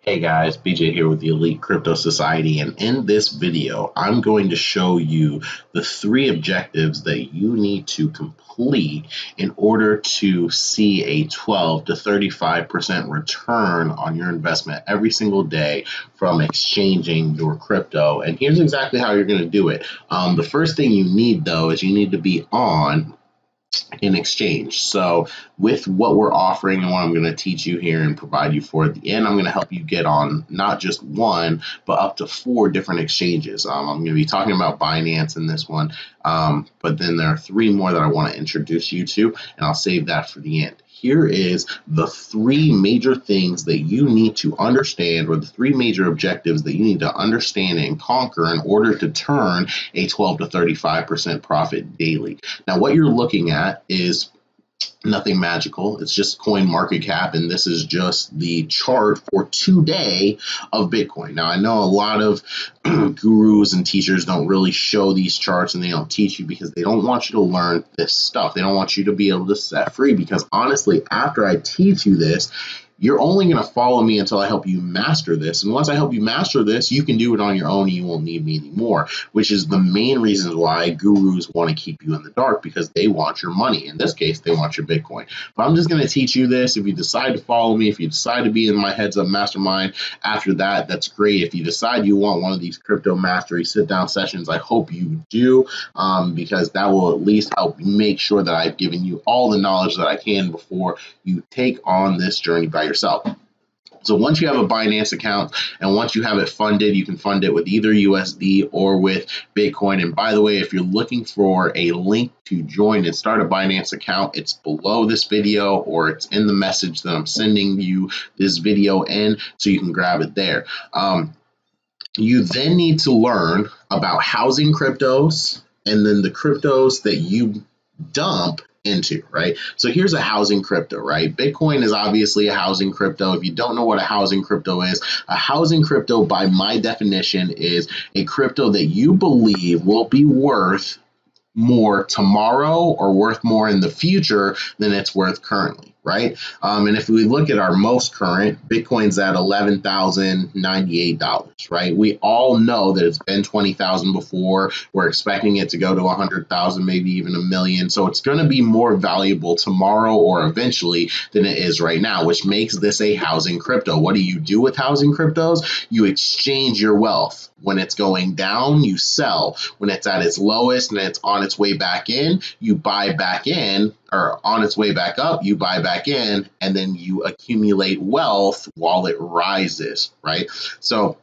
Hey guys, BJ here with the Elite Crypto Society, and in this video, I'm going to show you the three objectives that you need to complete in order to see a 12 to 35% return on your investment every single day from exchanging your crypto. And here's exactly how you're going to do it. The first thing you need, though, is you need to be on in exchange. So with what we're offering and what I'm going to teach you here and provide you for at the end, I'm going to help you get on not just one, but up to four different exchanges. I'm going to be talking about Binance in this one, but then there are three more that I want to introduce you to, and I'll save that for the end. Here is the three major things that you need to understand, or the three major objectives that you need to understand and conquer in order to turn a 12 to 35% profit daily. Now, what you're looking at is nothing magical. It's just coin market cap, and this is just the chart for today of Bitcoin. Now, I know a lot of gurus and teachers don't really show these charts, and they don't teach you because they don't want you to learn this stuff. They don't want you to be able to set free, because honestly, after I teach you this, you're only going to follow me until I help you master this. And once I help you master this, you can do it on your own and you won't need me anymore, which is the main reason why gurus want to keep you in the dark, because they want your money. In this case, they want your Bitcoin. But I'm just going to teach you this. If you decide to follow me, if you decide to be in my Heads Up Mastermind after that, that's great. If you decide you want one of these crypto mastery sit-down sessions, I hope you do, because that will at least help make sure that I've given you all the knowledge that I can before you take on this journey by yourself. So once you have a Binance account and once you have it funded, you can fund it with either USD or with Bitcoin. And by the way, if you're looking for a link to join and start a Binance account, it's below this video, or it's in the message that I'm sending you this video in, so you can grab it there. You then need to learn about housing cryptos, and then the cryptos that you dump into, right? So here's a housing crypto, right? Bitcoin is obviously a housing crypto. If you don't know what a housing crypto is, a housing crypto, by my definition, is a crypto that you believe will be worth more tomorrow or worth more in the future than it's worth currently, right? And if we look at our most current, Bitcoin's at $11,098, right? We all know that it's been 20,000 before. We're expecting it to go to 100,000, maybe even a million. So it's going to be more valuable tomorrow or eventually than it is right now, which makes this a housing crypto. What do you do with housing cryptos? You exchange your wealth. When it's going down, you sell. When it's at its lowest and it's on its way back in, you buy back in, or on its way back up, you buy back in, and then you accumulate wealth while it rises, right? So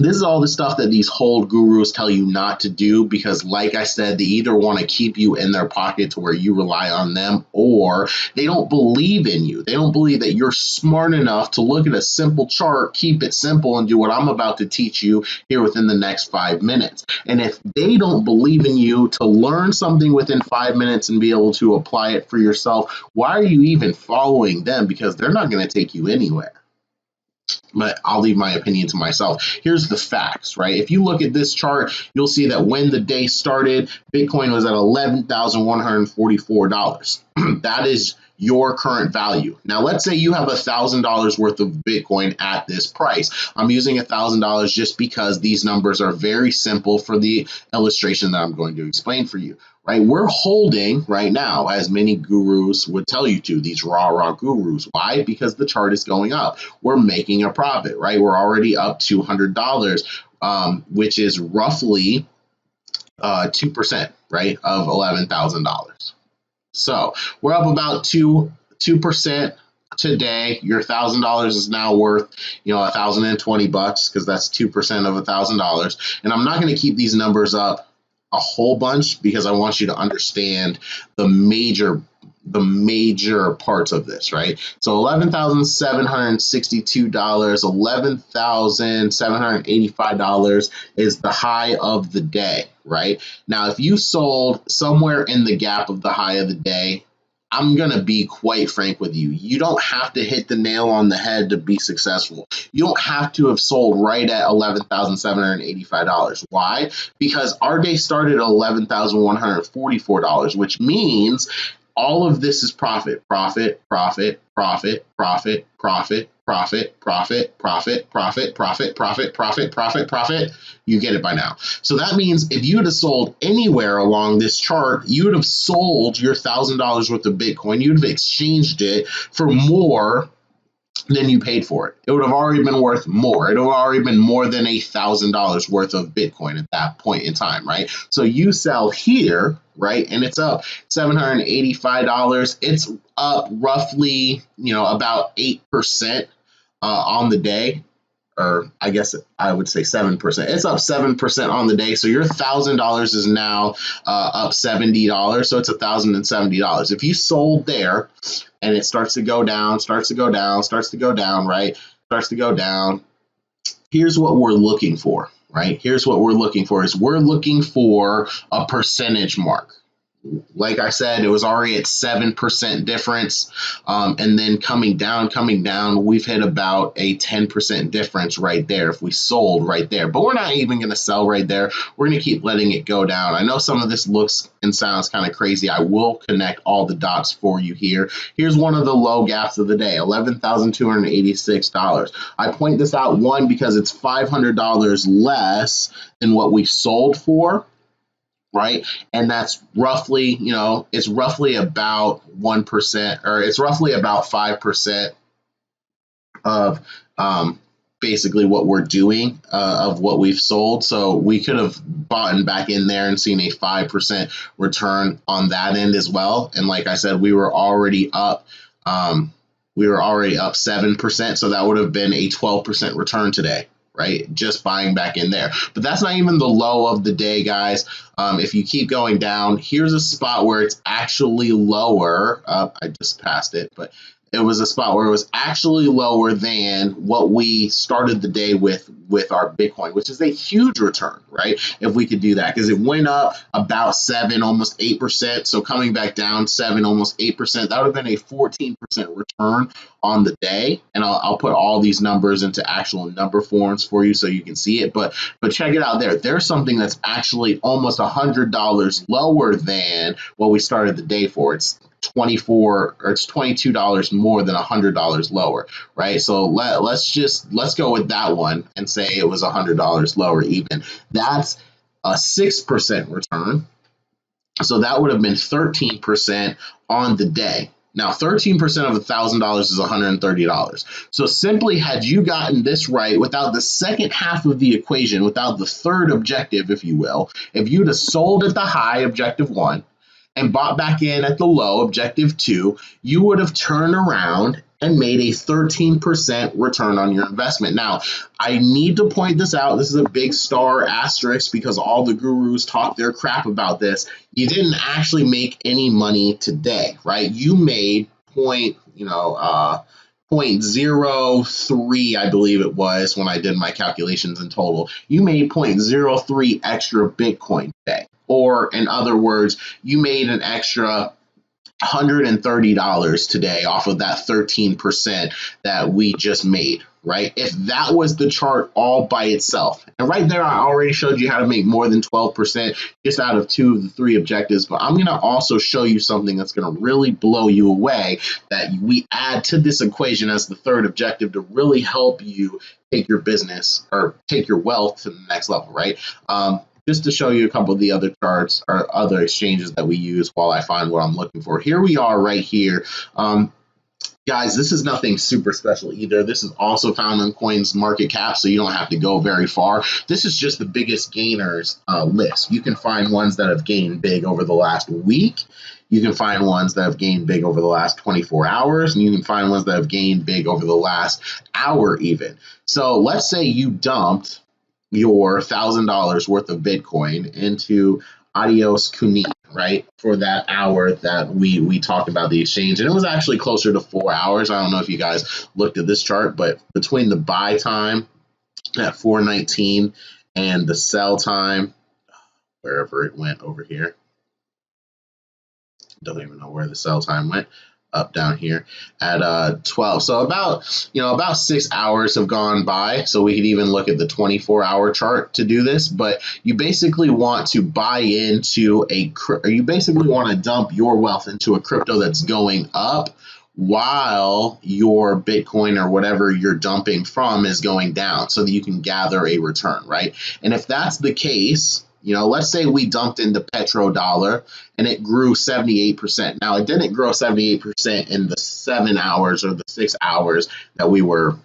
this is all the stuff that these hold gurus tell you not to do, because like I said, they either want to keep you in their pocket to where you rely on them, or they don't believe in you. They don't believe that you're smart enough to look at a simple chart, keep it simple, and do what I'm about to teach you here within the next 5 minutes. And if they don't believe in you to learn something within 5 minutes and be able to apply it for yourself, why are you even following them? Because they're not going to take you anywhere. But I'll leave my opinion to myself. Here's the facts, right? If you look at this chart, you'll see that when the day started, Bitcoin was at $11,144. That is your current value. Now, let's say you have $1,000 worth of Bitcoin at this price. I'm using $1,000 just because these numbers are very simple for the illustration that I'm going to explain for you. Right, we're holding right now, as many gurus would tell you to, these raw gurus. Why? Because the chart is going up. We're making a profit, right? We're already up to $100, which is roughly 2%, right, of $11,000. So we're up about 2% today. Your $1,000 is now worth, $1,020, because that's 2% of $1,000. And I'm not going to keep these numbers up a whole bunch, because I want you to understand the major parts of this, right? So $11,762, $11,785 is the high of the day, right? Now, if you sold somewhere in the gap of the high of the day, I'm going to be quite frank with you. You don't have to hit the nail on the head to be successful. You don't have to have sold right at $11,785. Why? Because our day started at $11,144, which means all of this is profit, profit, profit, profit, profit, profit, profit, profit, profit, profit, profit, profit, profit, profit, profit. You get it by now. So that means if you would have sold anywhere along this chart, you would have sold your $1,000 worth of Bitcoin. You would have exchanged it for more than you paid for it. It would have already been worth more. It would have already been more than $1,000 worth of Bitcoin at that point in time, right? So you sell here, right, and it's up $785. It's up roughly, about 8% on the day. Or I guess I would say 7%. It's up 7% on the day. So your $1,000 is now up $70. So it's $1,070. If you sold there and it starts to go down, starts to go down, starts to go down, right? Starts to go down. Here's what we're looking for, right? Here's what we're looking for is we're looking for a percentage mark. Like I said, it was already at 7% difference. And then coming down, we've hit about a 10% difference right there if we sold right there. But we're not even going to sell right there. We're going to keep letting it go down. I know some of this looks and sounds kind of crazy. I will connect all the dots for you here. Here's one of the low gaps of the day, $11,286. I point this out, one, because it's $500 less than what we sold for. Right. And that's roughly, it's roughly about 1%, or it's roughly about 5% of basically what we're doing of what we've sold. So we could have bought back in there and seen a 5% return on that end as well. And like I said, we were already up. We were already up 7%. So that would have been a 12% return today. Right, just buying back in there. But that's not even the low of the day, guys. If you keep going down, here's a spot where it's actually lower. I just passed it, but it was a spot where it was actually lower than what we started the day with our Bitcoin, which is a huge return, right? If we could do that, because it went up about 7, almost 8%. So coming back down 7, almost 8%, that would have been a 14% return on the day. And I'll put all these numbers into actual number forms for you so you can see it. But check it out there. There's something that's actually almost $100 lower than what we started the day for. It's $22 more than $100 lower, right? So let's go with that one and say it was $100 lower even. That's a 6% return. So that would have been 13% on the day. Now, 13% of $1,000 is $130. So simply, had you gotten this right without the second half of the equation, without the third objective, if you will, if you'd have sold at the high, objective 1, and bought back in at the low, objective 2, you would have turned around and made a 13% return on your investment. Now, I need to point this out. This is a big star asterisk because all the gurus talk their crap about this. You didn't actually make any money today, right? You made 0.03, I believe it was when I did my calculations in total. You made 0.03 extra Bitcoin today. Or in other words, you made an extra $130 today off of that 13% that we just made, right? If that was the chart all by itself, and right there, I already showed you how to make more than 12% just out of 2 of the 3 objectives, but I'm going to also show you something that's going to really blow you away that we add to this equation as the third objective to really help you take your business or take your wealth to the next level, right? Just to show you a couple of the other charts or other exchanges that we use while I find what I'm looking for. Here we are right here. Guys, this is nothing super special either. This is also found on CoinsMarketCap, so you don't have to go very far. This is just the biggest gainers list. You can find ones that have gained big over the last week. You can find ones that have gained big over the last 24 hours, and you can find ones that have gained big over the last hour even. So let's say you dumped your $1,000 worth of Bitcoin into Adios Kuni, right, for that hour that we talked about the exchange. And it was actually closer to 4 hours. I don't know if you guys looked at this chart, but between the buy time at 4:19 and the sell time, wherever it went over here, don't even know where the sell time went, up down here at 12. So about 6 hours have gone by. So we could even look at the 24-hour chart to do this. But you basically want to buy into you basically want to dump your wealth into a crypto that's going up while your Bitcoin or whatever you're dumping from is going down so that you can gather a return, right? And if that's the case, let's say we dumped into petrodollar and it grew 78%. Now, it didn't grow 78% in the 7 hours or the 6 hours that we were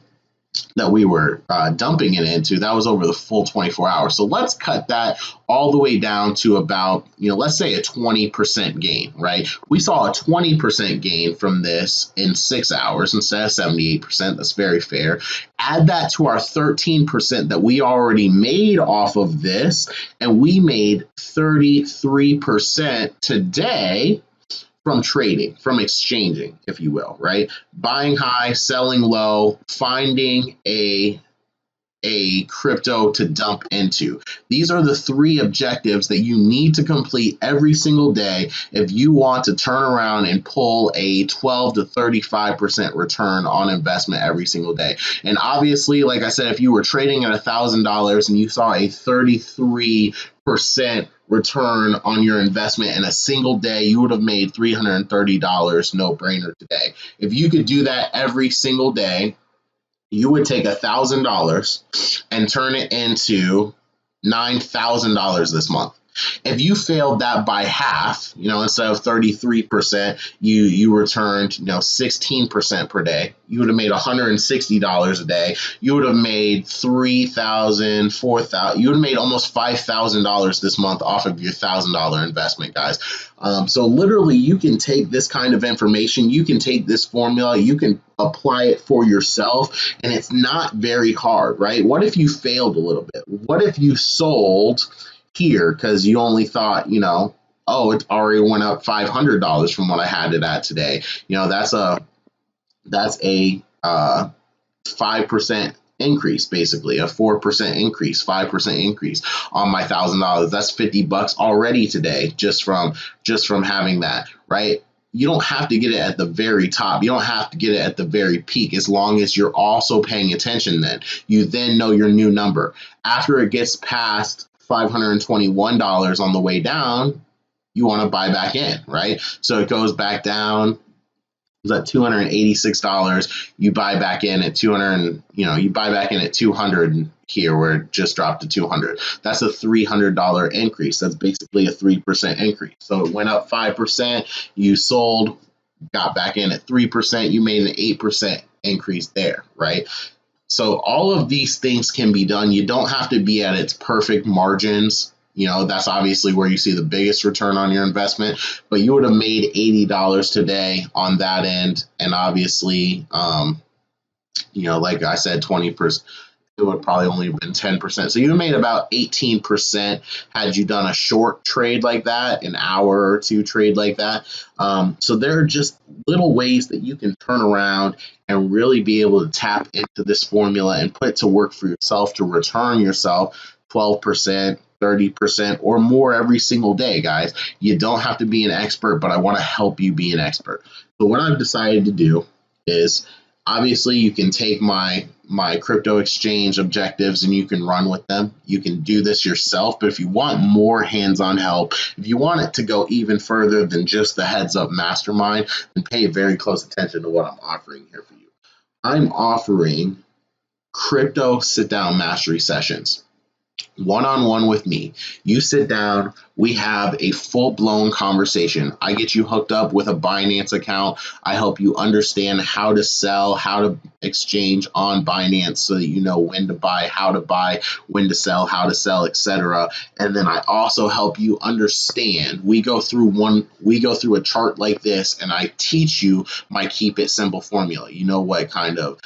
dumping it into. That was over the full 24 hours. So let's cut that all the way down to about, let's say a 20% gain, right? We saw a 20% gain from this in 6 hours instead of 78%. That's very fair. Add that to our 13% that we already made off of this, and we made 33% today from trading, from exchanging, if you will, right? Buying high, selling low, finding a crypto to dump into. These are the 3 objectives that you need to complete every single day if you want to turn around and pull a 12 to 35% return on investment every single day. And obviously, like I said, if you were trading at $1,000 and you saw a 33% return on your investment in a single day, you would have made $330 no brainer today. If you could do that every single day, you would take $1,000 and turn it into $9,000 this month. If you failed that by half, instead of 33%, you returned, 16% per day. You would have made $160 a day. You would have made $3,000, $4,000. You would have made almost $5,000 this month off of your $1,000 investment, guys. So literally, you can take this kind of information, you can take this formula, you can apply it for yourself, and it's not very hard, right? What if you failed a little bit? What if you sold here because you only thought, oh, it already went up $500 from what I had it at today. That's a 5% increase, basically a 4% increase, 5% increase on my $1,000. That's $50 already today just from having that, right? You don't have to get it at the very top. You don't have to get it at the very peak, as long as you're also paying attention. Then you know your new number. After it gets past $521 on the way down, you want to buy back in, right? So it goes back down. It's at $286. You buy back in at 200. You buy back in at 200 here, where it just dropped to 200. That's a $300 increase. That's basically a 3% increase. So it went up 5%. You sold, got back in at 3%. You made an 8% increase there, right? So all of these things can be done. You don't have to be at its perfect margins. That's obviously where you see the biggest return on your investment, but you would have made $80 today on that end. And obviously, like I said, 20%, it would probably only have been 10%. So you made about 18% had you done a short trade like that, an hour or two trade like that. So there are just little ways that you can turn around and really be able to tap into this formula and put it to work for yourself to return yourself 12%, 30% or more every single day, guys. You don't have to be an expert, but I want to help you be an expert. So what I've decided to do is, obviously, you can take my crypto exchange objectives and you can run with them. You can do this yourself, but if you want more hands-on help, if you want it to go even further than just the Heads Up Mastermind, then pay very close attention to what I'm offering here for you. I'm offering crypto sit-down mastery sessions. One-on-one with me. You sit down, we have a full-blown conversation. I get you hooked up with a Binance account. I help you understand how to sell, how to exchange on Binance so that you know when to buy, how to buy, when to sell, how to sell, etc. And then I also help you understand. We go through a chart like this, and I teach you my Keep It Simple formula. You know what kind of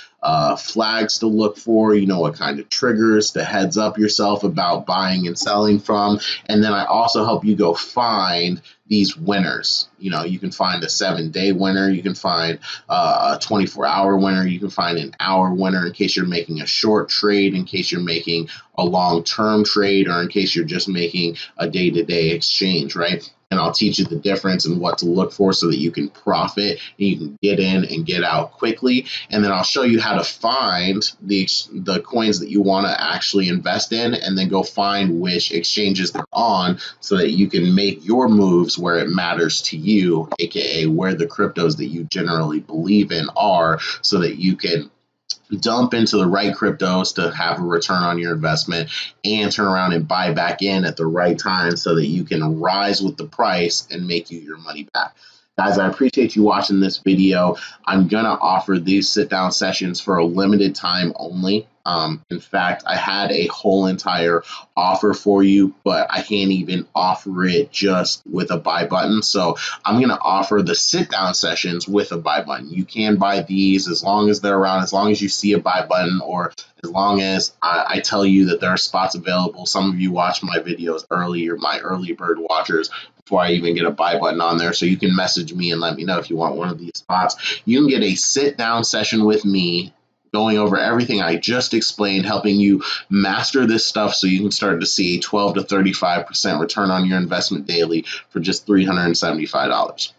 flags to look for, what kind of triggers to heads up yourself about buying and selling from. And then I also help you go find these winners. You can find a 7-day winner, you can find a 24-hour winner, you can find an hour winner in case you're making a short trade, in case you're making a long-term trade, or in case you're just making a day-to-day exchange, right? And I'll teach you the difference and what to look for so that you can profit and you can get in and get out quickly. And then I'll show you how to find the coins that you want to actually invest in, and then go find which exchanges they're on so that you can make your moves spots where it matters to you, aka where the cryptos that you generally believe in are, so that you can dump into the right cryptos to have a return on your investment and turn around and buy back in at the right time so that you can rise with the price and make you your money back. Guys, I appreciate you watching this video. I'm going to offer these sit-down sessions for a limited time only. In fact, I had a whole entire offer for you, but I can't even offer it just with a buy button. So I'm going to offer the sit-down sessions with a buy button. You can buy these as long as they're around, as long as you see a buy button, or as long as I tell you that there are spots available. Some of you watch my videos early, or my early bird watchers, before I even get a buy button on there. So you can message me and let me know if you want one of these spots. You can get a sit-down session with me going over everything I just explained, helping you master this stuff so you can start to see a 12 to 35% return on your investment daily for just $375.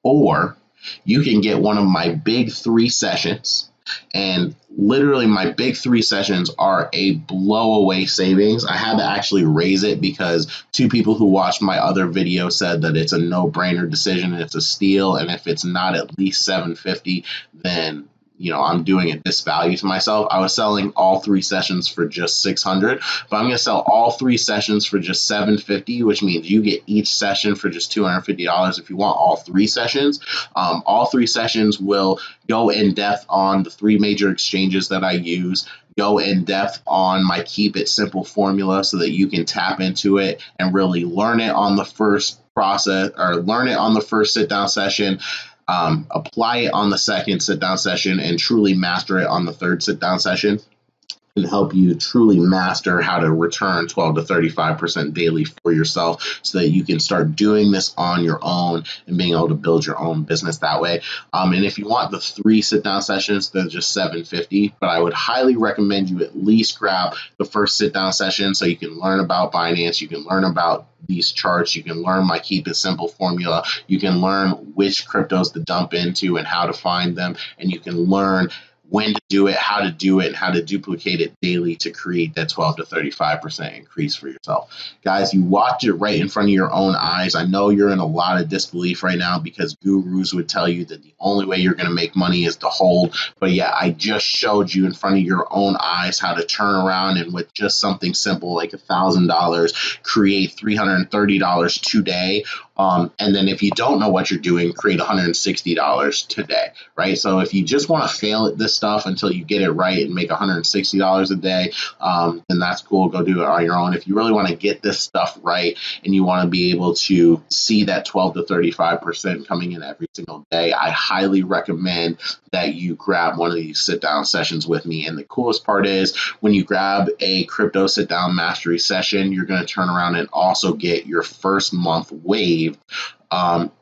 Or you can get one of my big 3 sessions. And literally my big 3 sessions are a blow-away savings. I had to actually raise it because 2 people who watched my other video said that it's a no-brainer decision and it's a steal. And if it's not at least $750, then I'm doing a disvalue to myself. I was selling all 3 sessions for just $600, but I'm going to sell all 3 sessions for just $750, which means you get each session for just $250 if you want all 3 sessions. All 3 sessions will go in depth on the 3 major exchanges that I use, go in depth on my Keep It Simple formula so that you can tap into it and really learn it on the first sit down session. Apply it on the second sit-down session and truly master it on the third sit-down session, and help you truly master how to return 12 to 35% daily for yourself so that you can start doing this on your own and being able to build your own business that way. And if you want the 3 sit-down sessions, they're just $750, but I would highly recommend you at least grab the first sit-down session so you can learn about Binance, you can learn about these charts, you can learn my Keep It Simple formula, you can learn which cryptos to dump into and how to find them, and you can learn when to do it, how to do it, and how to duplicate it daily to create that 12 to 35% increase for yourself. Guys, you watched it right in front of your own eyes. I know you're in a lot of disbelief right now because gurus would tell you that the only way you're going to make money is to hold. But yeah, I just showed you in front of your own eyes how to turn around and with just something simple like $1,000 create $330 today. And then if you don't know what you're doing, create $160 today, right? So if you just want to fail at this stuff until you get it right and make $160 a day, then that's cool. Go do it on your own. If you really want to get this stuff right and you want to be able to see that 12 to 35% coming in every single day, I highly recommend that you grab one of these sit-down sessions with me. And the coolest part is when you grab a crypto sit-down mastery session, you're going to turn around and also get your first month waived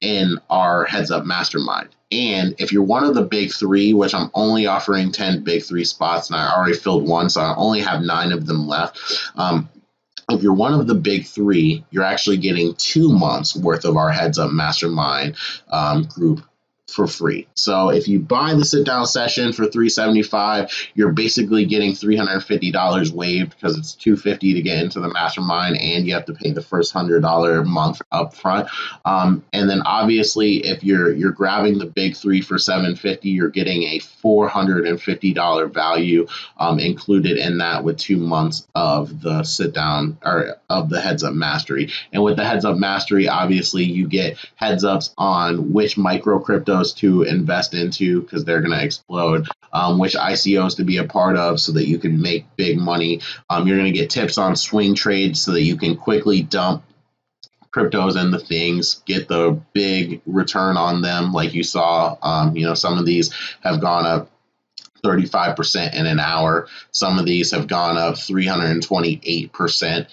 in our Heads Up Mastermind. And if you're one of the big 3, which I'm only offering 10 big 3 spots, and I already filled 1, so I only have 9 of them left. If you're one of the big 3, you're actually getting 2 months worth of our Heads Up Mastermind group for free. So if you buy the sit down session for $375, you're basically getting $350 waived because it's $250 to get into the mastermind, and you have to pay the first $100 a month up front. And then obviously if you're grabbing the big 3 for $750, you're getting a $450 value included in that with 2 months of the sit down or of the Heads Up Mastery. And with the Heads Up Mastery, obviously you get heads ups on which micro cryptos to invest into because they're going to explode, which ICOs to be a part of so that you can make big money. You're going to get tips on swing trades so that you can quickly dump cryptos into things, get the big return on them like you saw. Some of these have gone up 35% in an hour. Some of these have gone up 328%,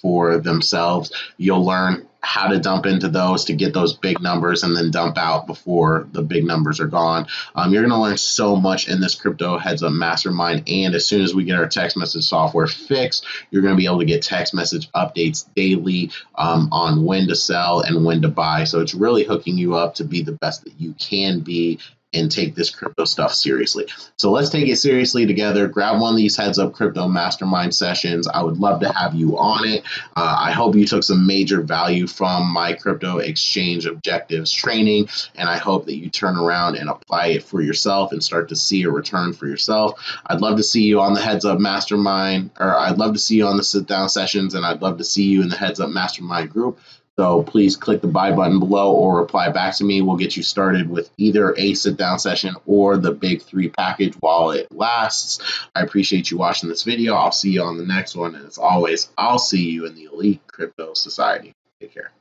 for themselves. You'll learn how to dump into those to get those big numbers and then dump out before the big numbers are gone. You're going to learn so much in this crypto Heads Up Mastermind. And as soon as we get our text message software fixed, you're going to be able to get text message updates daily on when to sell and when to buy. So it's really hooking you up to be the best that you can be and take this crypto stuff seriously. So let's take it seriously together. Grab one of these Heads Up Crypto Mastermind sessions. I would love to have you on it. I hope you took some major value from my crypto exchange objectives training, and I hope that you turn around and apply it for yourself and start to see a return for yourself. I'd love to see you on the Heads Up Mastermind, or I'd love to see you on the sit down sessions, and I'd love to see you in the Heads Up Mastermind group. So please click the buy button below or reply back to me. We'll get you started with either a sit down session or the big 3 package while it lasts. I appreciate you watching this video. I'll see you on the next one. And as always, I'll see you in the Elite Crypto Society. Take care.